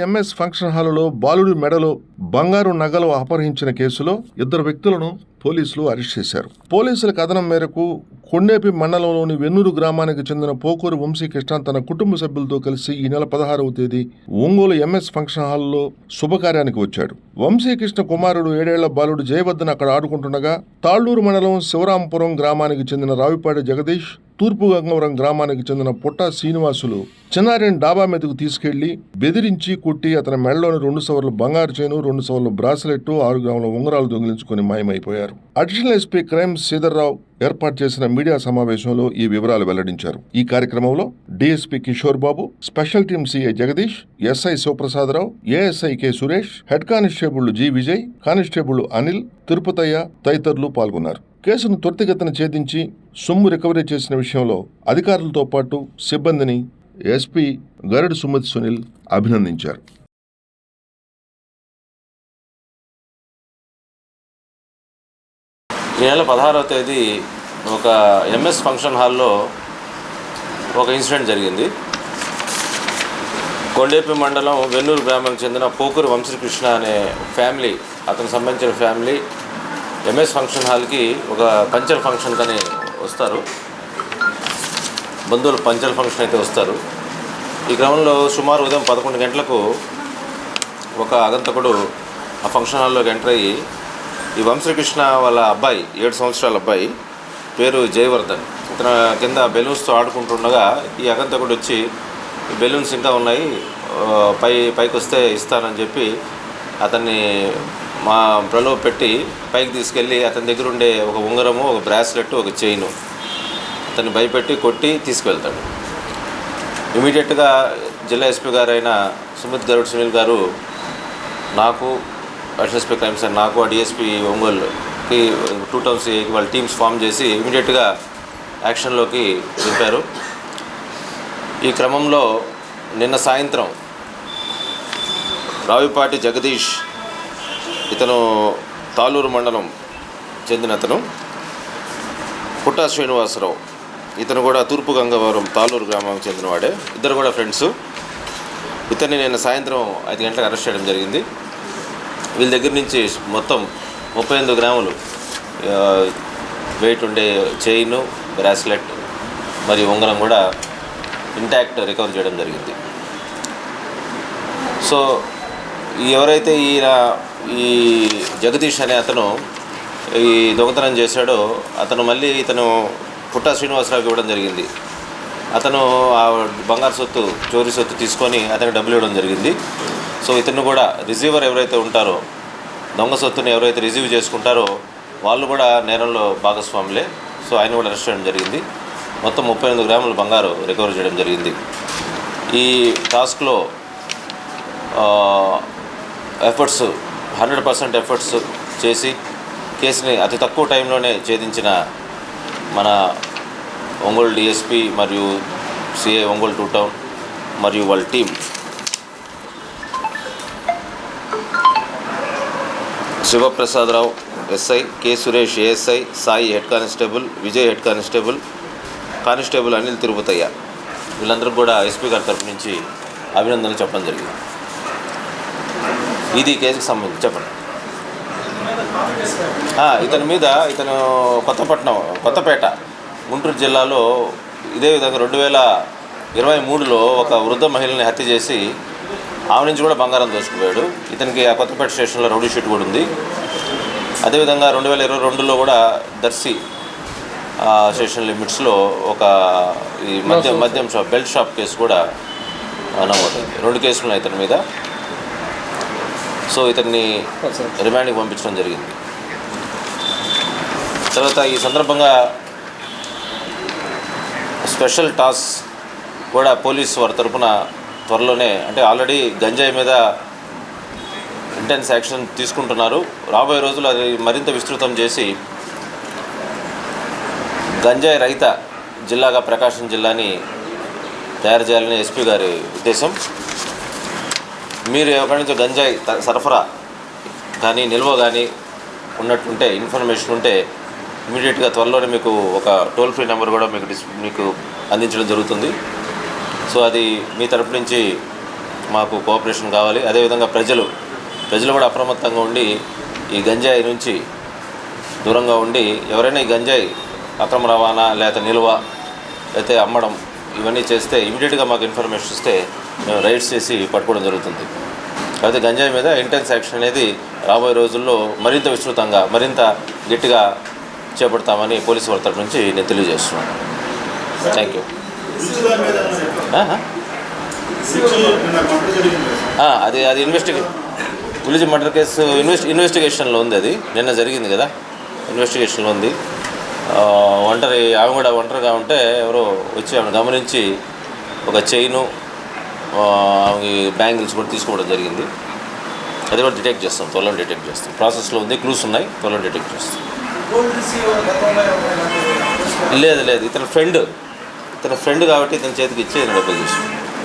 MS function హాలులో బాలుడి మెడలో బంగారు నగలు అపహరించిన కేసులో 2 వ్యక్తులను పోలీసులు అరెస్ట్ చేశారు. పోలీసుల కథనం మేరకు కొండేపి మండలంలోని వెన్నూరు గ్రామానికి చెందిన పోకూరు వంశీకృష్ణ తన కుటుంబ సభ్యులతో కలిసి ఈ నెల 16వ తేదీ ఒంగోలు ఎంఎస్ ఫంక్షన్ హాల్లో శుభకార్యానికి వచ్చాడు. వంశీకృష్ణ కుమారుడు 7 ఏళ్ల బాలుడు జయవర్ధన్ అక్కడ ఆడుకుంటుండగా తాళ్లూరు మండలం శివరాంపురం గ్రామానికి చెందిన రావిపాటి జగదీష్, తూర్పు గంగవరం గ్రామానికి చెందిన పుట్టా శ్రీనివాసులు చిన్నారిని డాబా మీదకు తీసుకెళ్లి బెదిరించి కొట్టి అతని మెడలోని 2 సవర్ల బంగారు చైను, 2 సవర్ల బ్రాస్లెట్, 6 గ్రాముల ఉంగరాలు దొంగిలించుకుని మాయమైపోయారు. అడిషనల్ ఎస్పీ క్రైమ్ శ్రీధర్రావు ఏర్పాటు చేసిన మీడియా సమావేశంలో ఈ వివరాలు వెల్లడించారు. ఈ కార్యక్రమంలో DSP Kishore Babu, special team CI Jagadish, SI Sivaprasadarao, ASI K Suresh, head constable G Vijay, constable Anil, Tirupatayya తదితరులు పాల్గొన్నారు. కేసును త్వరితగతిన ఛేదించి సొమ్ము రికవరీ చేసిన విషయంలో అధికారులతో పాటు సిబ్బందిని ఎస్పీ గరుడ్ సుమతి సునీల్ అభినందించారు. ఈ నెల 16వ తేదీ ఒక ఎంఎస్ ఫంక్షన్ హాల్లో ఒక ఇన్సిడెంట్ జరిగింది. కొండేపి మండలం వెన్నూరు గ్రామానికి చెందిన పోకూరు వంశీకృష్ణ అనే ఫ్యామిలీ, అతనికి సంబంధించిన ఫ్యామిలీ ఎంఎస్ ఫంక్షన్ హాల్కి ఒక పంచల్ ఫంక్షన్ కానీ వస్తారు. బంధువులు పంచల్ ఫంక్షన్ అయితే వస్తారు. ఈ క్రమంలో సుమారు ఉదయం 11 గంటలకు ఒక ఆగంతకుడు ఆ ఫంక్షన్ హాల్లోకి ఎంటర్ అయ్యి ఈ వంశీకృష్ణ వాళ్ళ అబ్బాయి, 7 సంవత్సరాల అబ్బాయి పేరు జయవర్ధన్, ఇతను కింద బెలూన్స్తో ఆడుకుంటుండగా ఈ ఆగంతకుడు వచ్చి బెలూన్స్ ఇంకా ఉన్నాయి, పైకి వస్తే ఇస్తానని చెప్పి అతన్ని మా ప్రలోభ పెట్టి పైకి తీసుకెళ్ళి అతని దగ్గర ఉండే ఒక ఉంగరము, ఒక బ్రాస్లెట్, ఒక చైను అతన్ని భయపెట్టి కొట్టి తీసుకువెళ్తాడు. ఇమీడియట్గా జిల్లా ఎస్పీ గారైన సుమిత్ గరుడ్ సునీల్ గారు నాకు, అడిషనల్ ఎస్పీ క్రైమ్ సార్ నాకు, డిఎస్పీ ఒంగోలుకి 2 టౌన్స్ వాళ్ళ టీమ్స్ ఫామ్ చేసి ఇమీడియట్గా యాక్షన్లోకి దింపారు. ఈ క్రమంలో నిన్న సాయంత్రం రావిపాటి జగదీష్, ఇతను తాళ్ళూరు మండలం చెందిన అతను, పుట్టా శ్రీనివాసరావు, ఇతను కూడా తూర్పు గంగవరం తాళ్ళూరు గ్రామానికి చెందినవాడే, ఇద్దరు కూడా ఫ్రెండ్స్. ఇతన్ని నిన్న సాయంత్రం 5 గంటలకు అరెస్ట్ చేయడం జరిగింది. వీళ్ళ దగ్గర నుంచి మొత్తం 38 గ్రాములు వెయిట్ ఉండే చైను, బ్రాస్లెట్ మరియు ఉంగరం కూడా ఇంటాక్ట్ రికవర్ చేయడం జరిగింది. సో ఎవరైతే ఈ జగదీష్ అనే అతను ఈ దొంగతనం చేశాడో అతను మళ్ళీ ఇతను పుట్టా శ్రీనివాసరావుకి ఇవ్వడం జరిగింది. అతను ఆ బంగారు సొత్తు, చోరీ సొత్తు తీసుకొని అతనికి డబ్బులు ఇవ్వడం జరిగింది. సో ఇతను కూడా రిసీవర్ ఎవరైతే ఉంటారో, దొంగ సొత్తుని ఎవరైతే రిసీవ్ చేసుకుంటారో వాళ్ళు కూడా నేరంలో భాగస్వాములే. సో ఆయన కూడా అరెస్ట్ చేయడం జరిగింది. మొత్తం 38 గ్రాముల బంగారు రికవర్ చేయడం జరిగింది. ఈ టాస్క్లో ఎఫర్ట్స్ 100% ఎఫర్ట్స్ చేసి కేసుని అతి తక్కువ టైంలోనే ఛేదించిన మన ఒంగోలు డిఎస్పీ మరియు సిఐ ఒంగోలు 2 టౌన్ మరియు వాళ్ళ team Siva Prasada Rao SI, K Suresh ASI, Sai head constable, Vijay head constable, constable Anil Tirupataiah, వీళ్ళందరూ కూడా ఎస్పీ గారి తరఫు నుంచి అభినందనలు చెప్పడం జరిగింది. ఇది కేసుకి సంబంధించి చెప్పండి. ఇతని మీద ఇతను కొత్తపేట గుంటూరు జిల్లాలో ఇదే విధంగా 2023లో ఒక వృద్ధ మహిళని హత్య చేసి ఆమె నుంచి కూడా బంగారం దోచుకుపోయాడు. ఇతనికి ఆ కొత్తపేట స్టేషన్లో రౌడీ షీట్ కూడా ఉంది. అదేవిధంగా 2022లో కూడా దర్శి స్టేషన్ లిమిట్స్లో ఒక ఈ మద్యం షాప్, బెల్ట్ షాప్ కేసు కూడా నమోదైంది. 2 కేసులు ఉన్నాయి ఇతని మీద. సో ఇతన్ని రిమాండ్కి పంపించడం జరిగింది. తర్వాత ఈ సందర్భంగా స్పెషల్ టాస్క్ కూడా పోలీసు వారి తరఫున త్వరలోనే, అంటే ఆల్రెడీ గంజాయి మీద ఇంటెన్స్ యాక్షన్ తీసుకుంటున్నారు. రాబోయే రోజులు అది మరింత విస్తృతం చేసి గంజాయి రహిత జిల్లాగా ప్రకాశం జిల్లాని తయారు చేయాలని ఎస్పీ గారి ఉద్దేశం. మీరు ఎక్కడి నుంచి గంజాయి సరఫరా కానీ నిల్వ కానీ ఉన్నట్టుంటే, ఇన్ఫర్మేషన్ ఉంటే ఇమీడియట్గా త్వరలోనే మీకు ఒక టోల్ ఫ్రీ నెంబర్ కూడా మీకు అందించడం జరుగుతుంది. సో అది మీ తరపు నుంచి మాకు కోఆపరేషన్ కావాలి. అదేవిధంగా ప్రజలు కూడా అప్రమత్తంగా ఉండి ఈ గంజాయి నుంచి దూరంగా ఉండి ఎవరైనా ఈ గంజాయి అక్రమ రవాణా లేకపోతే నిల్వ అయితే అమ్మడం ఇవన్నీ చేస్తే ఇమీడియట్గా మాకు ఇన్ఫర్మేషన్ ఇస్తే మేము రైడ్స్ చేసి పట్టుకోవడం జరుగుతుంది. అయితే గంజాయి మీద ఇంటెన్స్ యాక్షన్ అనేది రాబోయే రోజుల్లో మరింత విస్తృతంగా మరింత గట్టిగా చేపడతామని పోలీసు వారి తరఫు నుంచి నేను తెలియజేస్తున్నాను. Thank you. అది పులిజి మర్డర్ కేసు ఇన్వెస్టిగేషన్లో ఉంది. అది నిన్న జరిగింది కదా, ఇన్వెస్టిగేషన్లో ఉంది. ఆమె కూడా ఒంటరిగా ఉంటే ఎవరో వచ్చి ఆమెను గమనించి ఒక చైను ఆమె బ్యాంగిల్స్ కూడా తీసుకోవడం జరిగింది. అది కూడా డిటెక్ట్ చేస్తాం, త్వరలో డిటెక్ట్ చేస్తాం. ప్రాసెస్లో ఉంది, క్లూస్ ఉన్నాయి, త్వరలో డిటెక్ట్ చేస్తాం. లేదు ఇతని ఫ్రెండ్ కాబట్టి ఇతని చేతికి ఇచ్చి డబ్బులు తీసుకుంటాం.